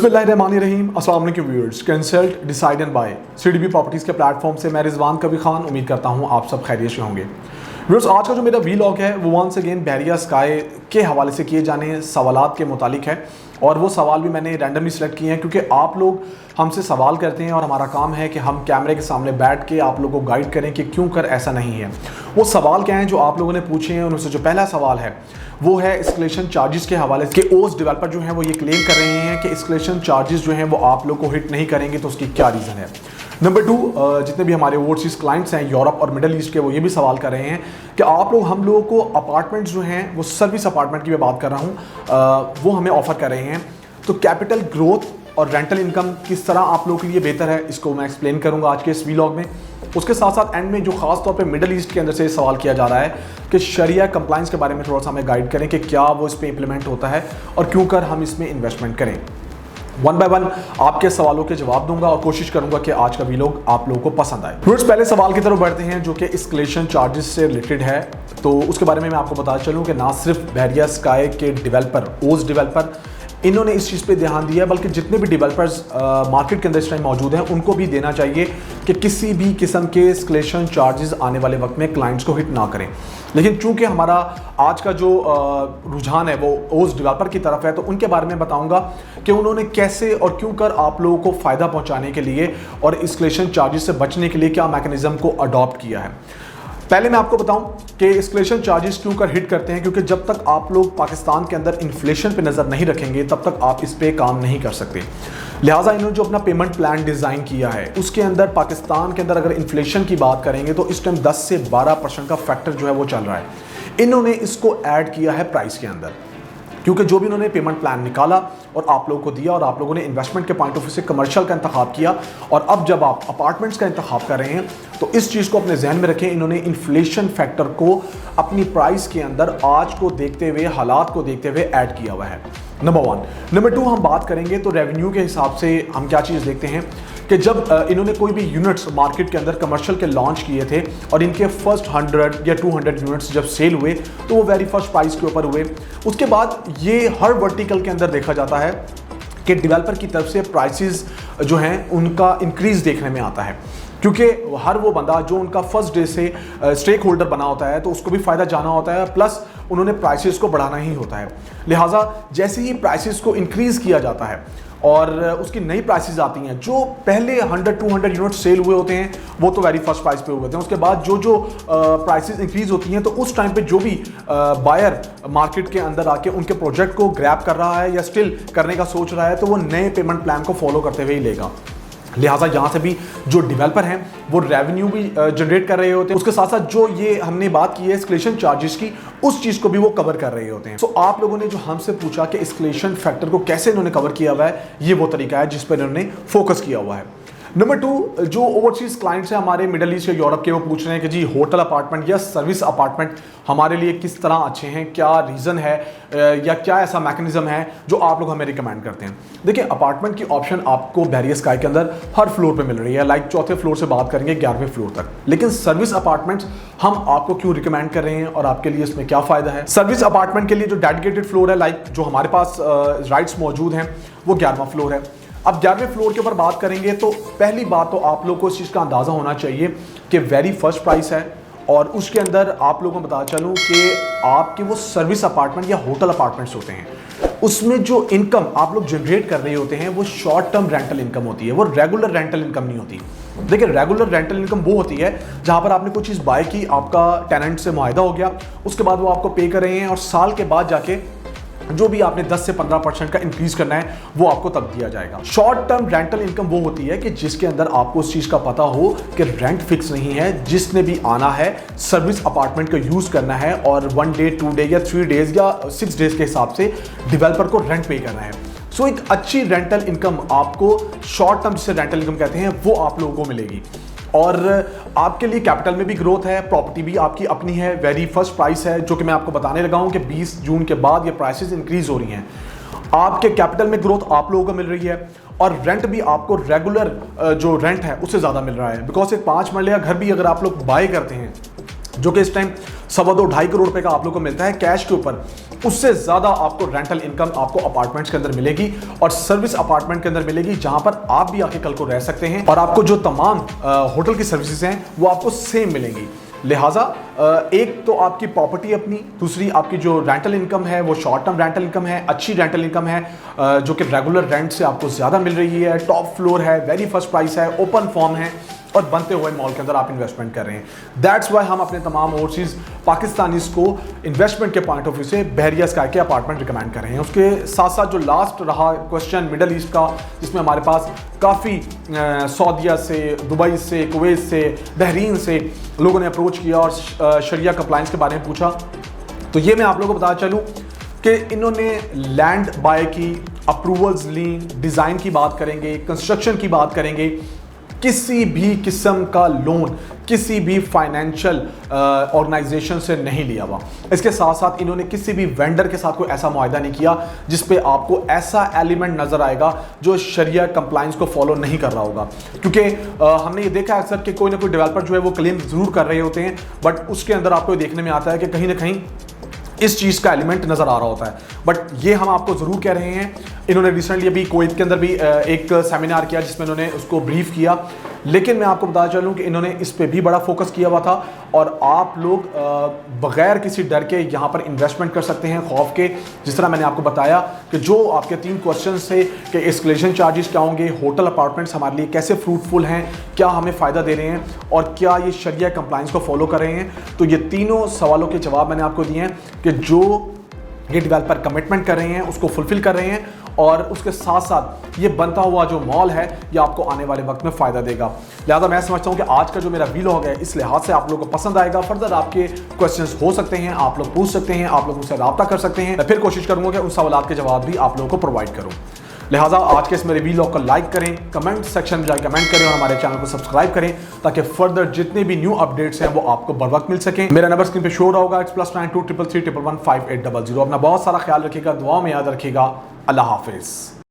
बिस्मिल्लाहिर्रहमानिर्रहीम। अस्सलाम वालेकुम viewers. Consult decide and by CDB properties के प्लेटफॉर्म से मैं रिजवान कबीर खान उम्मीद करता हूँ आप सब खैरियत से होंगे। व्यूअर्स, आज का जो मेरा वीलॉग है वो वंस अगेन बहरिया स्काई के हवाले से किए जाने सवालात के मुतालिक है और वो सवाल भी मैंने रैंडमली सेलेक्ट किए हैं क्योंकि आप लोग हमसे सवाल करते हैं और हमारा काम है कि हम कैमरे के सामने बैठ के आप लोगों को गाइड करें कि क्यों कर ऐसा नहीं है। वो सवाल क्या हैं जो आप लोगों ने पूछे हैं, उनमें से जो पहला सवाल है वो है एस्केलेशन चार्जेस के हवाले से कि ओस डेवलपर जो है वो ये क्लेम कर रहे हैं कि एस्केलेशन चार्जेस जो हैं वो आप लोग को हिट नहीं करेंगे, तो उसकी क्या रीज़न है। नंबर 2, जितने भी हमारे ओवरसीज़ क्लाइंट्स हैं यूरोप और मिडल ईस्ट के, वो ये भी सवाल कर रहे हैं कि आप लोग हम लोगों को अपार्टमेंट्स जो हैं वो सर्विस अपार्टमेंट की मैं बात कर रहा हूँ वो हमें ऑफ़र कर रहे हैं, तो कैपिटल ग्रोथ और रेंटल इनकम किस तरह आप लोगों के लिए बेहतर है, इसको मैं एक्सप्लेन करूंगा आज के इस वीलॉग में। उसके साथ साथ एंड में जो खास तौर पे मिडल ईस्ट के अंदर से सवाल किया जा रहा है कि शरिया कंप्लाइंस के बारे में थोड़ा सा हमें गाइड करें कि क्या वो इस पर इंप्लीमेंट होता है और क्यों कर हम इसमें इन्वेस्टमेंट करें। वन बाय वन आपके सवालों के जवाब दूंगा और कोशिश करूंगा कि आज का वीलॉग आप लोगों को पसंद आए। फ्रेंड्स, पहले सवाल की तरफ बढ़ते हैं जो कि एस्केलेशन चार्जेस से रिलेटेड है। तो उसके बारे में मैं आपको बता चलूं कि ना सिर्फ बहरिया स्काई के डेवलपर, ओस डेवलपर, इन्होंने इस चीज़ पे ध्यान दिया है, बल्कि जितने भी डेवलपर्स मार्केट के अंदर इस टाइम मौजूद हैं उनको भी देना चाहिए कि किसी भी किस्म के एस्केलेशन चार्जेस आने वाले वक्त में क्लाइंट्स को हिट ना करें। लेकिन चूंकि हमारा आज का जो रुझान है वो ओस डेवलपर की तरफ है, तो उनके बारे में बताऊंगा कि उन्होंने कैसे और क्यों कर आप लोगों को फ़ायदा पहुँचाने के लिए और एस्केलेशन चार्जेस से बचने के लिए क्या मैकेनिज़्म को अडॉप्ट किया है। पहले मैं आपको बताऊं कि एस्केलेशन चार्जेस क्यों कर हिट करते हैं, क्योंकि जब तक आप लोग पाकिस्तान के अंदर इन्फ्लेशन पे नज़र नहीं रखेंगे तब तक आप इस पे काम नहीं कर सकते। लिहाजा इन्होंने जो अपना पेमेंट प्लान डिज़ाइन किया है उसके अंदर पाकिस्तान के अंदर अगर इन्फ्लेशन की बात करेंगे तो इस टाइम 10 से 12% का फैक्टर जो है वो चल रहा है। इन्होंने इसको ऐड किया है प्राइस के अंदर, क्योंकि जो भी उन्होंने पेमेंट प्लान निकाला और आप लोगों को दिया और आप लोगों ने इन्वेस्टमेंट के पॉइंट ऑफ व्यू से कमर्शियल का इंतखाब किया और अब जब आप अपार्टमेंट्स का इंतखाब कर रहे हैं तो इस चीज़ को अपने जहन में रखें। इन्होंने इन्फ्लेशन फैक्टर को अपनी प्राइस के अंदर आज को देखते हुए, हालात को देखते हुए ऐड किया हुआ है। नंबर 1। नंबर 2, हम बात करेंगे तो रेवेन्यू के हिसाब से हम क्या चीज़ देखते हैं कि जब इन्होंने कोई भी यूनिट्स मार्केट के अंदर कमर्शियल के लॉन्च किए थे और इनके फर्स्ट 100 या 200 यूनिट्स जब सेल हुए तो वो वेरी फर्स्ट प्राइस के ऊपर हुए। उसके बाद ये हर वर्टिकल के अंदर देखा जाता है कि डेवलपर की तरफ से प्राइसेस जो हैं उनका इंक्रीज देखने में आता है, क्योंकि हर वो बंदा जो उनका फर्स्ट डे से स्टेक होल्डर बना होता है तो उसको भी फ़ायदा जाना होता है, प्लस उन्होंने प्राइसेस को बढ़ाना ही होता है। लिहाजा जैसे ही प्राइसेस को इंक्रीज़ किया जाता है और उसकी नई प्राइसेस आती हैं, जो पहले 100-200 यूनिट सेल हुए होते हैं वो तो वेरी फर्स्ट प्राइस पे हुए होते हैं। उसके बाद जो प्राइसेस इंक्रीज होती हैं तो उस टाइम पे जो भी बायर मार्केट के अंदर आके उनके प्रोजेक्ट को ग्रैब कर रहा है या स्टिल करने का सोच रहा है तो वो नए पेमेंट प्लान को फॉलो करते हुए ही लेगा। लिहाजा यहाँ से भी जो डेवलपर हैं वो रेवेन्यू भी जनरेट कर रहे होते हैं, उसके साथ साथ जो ये हमने बात की है एस्केलेशन चार्जेस की, उस चीज़ को भी वो कवर कर रहे होते हैं। सो आप लोगों ने जो हमसे पूछा कि एस्केलेशन फैक्टर को कैसे इन्होंने कवर किया हुआ है, ये वो तरीका है जिस पर इन्होंने फोकस किया हुआ है। नंबर 2, जो ओवरसीज़ क्लाइंट्स हैं हमारे मिडल ईस्ट या यूरोप के, वो पूछ रहे हैं कि जी होटल अपार्टमेंट या सर्विस अपार्टमेंट हमारे लिए किस तरह अच्छे हैं, क्या रीज़न है या क्या ऐसा मैकेनिज़्म है जो आप लोग हमें रिकमेंड करते हैं। देखिए, अपार्टमेंट की ऑप्शन आपको बहरिया स्काई के अंदर हर फ्लोर पे मिल रही है, लाइक चौथे फ्लोर से बात करेंगे 11वें फ्लोर तक। लेकिन सर्विस अपार्टमेंट्स हम आपको क्यों रिकमेंड कर रहे हैं और आपके लिए इसमें क्या फ़ायदा है। सर्विस अपार्टमेंट के लिए जो डेडिकेटेड फ्लोर है, लाइक जो हमारे पास राइट्स मौजूद हैं, वो 11वां फ्लोर है। अब 11वें फ्लोर के ऊपर बात करेंगे तो पहली बात तो आप लोगों को इस चीज़ का अंदाज़ा होना चाहिए कि वेरी फर्स्ट प्राइस है और उसके अंदर आप लोगों को बता चलूँ कि आपके वो सर्विस अपार्टमेंट या होटल अपार्टमेंट्स होते हैं, उसमें जो इनकम आप लोग जनरेट कर रहे होते हैं वो शॉर्ट टर्म रेंटल इनकम होती है, वो रेगुलर रेंटल इनकम नहीं होती। देखिए, रेगुलर रेंटल इनकम वो होती है जहाँ पर आपने कोई चीज़ बाय की, आपका टेनेंट से मुआहदा हो गया, उसके बाद वो आपको पे कर रहे हैं और साल के बाद जाके जो भी आपने 10 से 15% का इंक्रीज करना है वो आपको तब दिया जाएगा। शॉर्ट टर्म रेंटल इनकम वो होती है कि जिसके अंदर आपको उस चीज़ का पता हो कि रेंट फिक्स नहीं है, जिसने भी आना है सर्विस अपार्टमेंट का यूज़ करना है और 1 डे 2 डे या 3 डेज या 6 डेज के हिसाब से डेवलपर को रेंट पे करना है। सो एक अच्छी रेंटल इनकम आपको, शॉर्ट टर्म जिसे रेंटल इनकम कहते हैं, वो आप लोगों को मिलेगी और आपके लिए कैपिटल में भी ग्रोथ है, प्रॉपर्टी भी आपकी अपनी है, वेरी फर्स्ट प्राइस है, जो कि मैं आपको बताने लगा हूं कि 20 जून के बाद ये प्राइसेस इंक्रीज हो रही हैं। आपके कैपिटल में ग्रोथ आप लोगों को मिल रही है और रेंट भी आपको रेगुलर जो रेंट है उससे ज़्यादा मिल रहा है। बिकॉज एक 5 मरले का घर भी अगर आप लोग बाय करते हैं जो कि इस टाइम 2.25 करोड़ रुपए का आप लोग को मिलता है कैश के ऊपर, उससे ज़्यादा आपको रेंटल इनकम आपको अपार्टमेंट्स के अंदर मिलेगी और सर्विस अपार्टमेंट के अंदर मिलेगी, जहां पर आप भी आके कल को रह सकते हैं और आपको जो तमाम होटल की सर्विसेज हैं वो आपको सेम मिलेंगी। लिहाजा एक तो आपकी प्रॉपर्टी अपनी, दूसरी आपकी जो रेंटल इनकम है वो शॉर्ट टर्म रेंटल इनकम है, अच्छी रेंटल इनकम है जो कि रेगुलर रेंट से आपको ज़्यादा मिल रही है, टॉप फ्लोर है, वेरी फर्स्ट प्राइस है, ओपन फॉर्म है और बनते हुए मॉल के अंदर आप इन्वेस्टमेंट कर रहे हैं। दैट्स वाई हम अपने तमाम ओवरसीज पाकिस्तानीज़ को इन्वेस्टमेंट के पॉइंट ऑफ व्यू से बहरिया स्काई के अपार्टमेंट रिकमेंड कर रहे हैं। उसके साथ साथ जो लास्ट रहा क्वेश्चन मिडल ईस्ट का, जिसमें हमारे पास काफ़ी सऊदीया से, दुबई से, कुवैत से, बहरीन से लोगों ने अप्रोच किया और शरिया कंप्लाइंस के बारे में पूछा, तो ये मैं आप लोगों को बताना चलूँ कि इन्होंने लैंड बाय की, अप्रूवल्स ली, डिज़ाइन की बात करेंगे, कंस्ट्रक्शन की बात करेंगे, किसी भी किस्म का लोन किसी भी फाइनेंशियल ऑर्गेनाइजेशन से नहीं लिया हुआ। इसके साथ साथ इन्होंने किसी भी वेंडर के साथ कोई ऐसा मुआहदा नहीं किया जिस पे आपको ऐसा एलिमेंट नज़र आएगा जो शरिया कंप्लाइंस को फॉलो नहीं कर रहा होगा। क्योंकि हमने ये देखा अक्सर कि कोई ना कोई डेवलपर जो है वो क्लेम ज़रूर कर रहे होते हैं, बट उसके अंदर आपको देखने में आता है कि कहीं ना कहीं इस चीज़ का एलिमेंट नज़र आ रहा होता है। बट ये हम आपको ज़रूर कह रहे हैं, इन्होंने रिसेंटली अभी कुवैत के अंदर भी एक सेमिनार किया जिसमें इन्होंने उसको ब्रीफ किया, लेकिन मैं आपको बता चलूँ कि इन्होंने इस पे भी बड़ा फोकस किया हुआ था और आप लोग बग़ैर किसी डर के यहाँ पर इन्वेस्टमेंट कर सकते हैं, खौफ के। जिस तरह मैंने आपको बताया कि जो आपके 3 क्वेश्चन थे कि एस्केलेशन चार्जेस क्या होंगे, होटल अपार्टमेंट्स हमारे लिए कैसे फ्रूटफुल हैं, क्या हमें फ़ायदा दे रहे हैं और क्या ये शरिया कंप्लाइंस को फॉलो कर रहे हैं, तो ये तीनों सवालों के जवाब मैंने आपको दिए हैं कि जो ये डेवलपर कमिटमेंट कर रहे हैं उसको फुलफिल कर रहे हैं और उसके साथ साथ ये बनता हुआ जो मॉल है ये आपको आने वाले वक्त में फ़ायदा देगा। लिहाजा मैं समझता हूँ कि आज का जो मेरा वीलॉग है इस लिहाज से आप लोगों को पसंद आएगा। फर्दर आपके क्वेश्चंस हो सकते हैं, आप लोग पूछ सकते हैं, आप लोग मुझसे रब्ता कर सकते हैं। मैं फिर कोशिश करूँगा कि उन सवालात के जवाब भी आप लोगों को प्रोवाइड करूँ। लिहाजा आज के इस मेरे वीलॉग को लाइक करें, कमेंट सेक्शन में जाकर कमेंट करें और हमारे चैनल को सब्सक्राइब करें ताकि फर्दर जितने भी न्यू अपडेट्स हैं वो आपको बर वक्त मिल सकें। मेरा नंबर स्क्रीन पे शो रहा होगा, +92 333 111 5800। अपना बहुत सारा ख्याल रखिएगा, दुआ में याद रखिएगा। अल्लाह हाफिज़।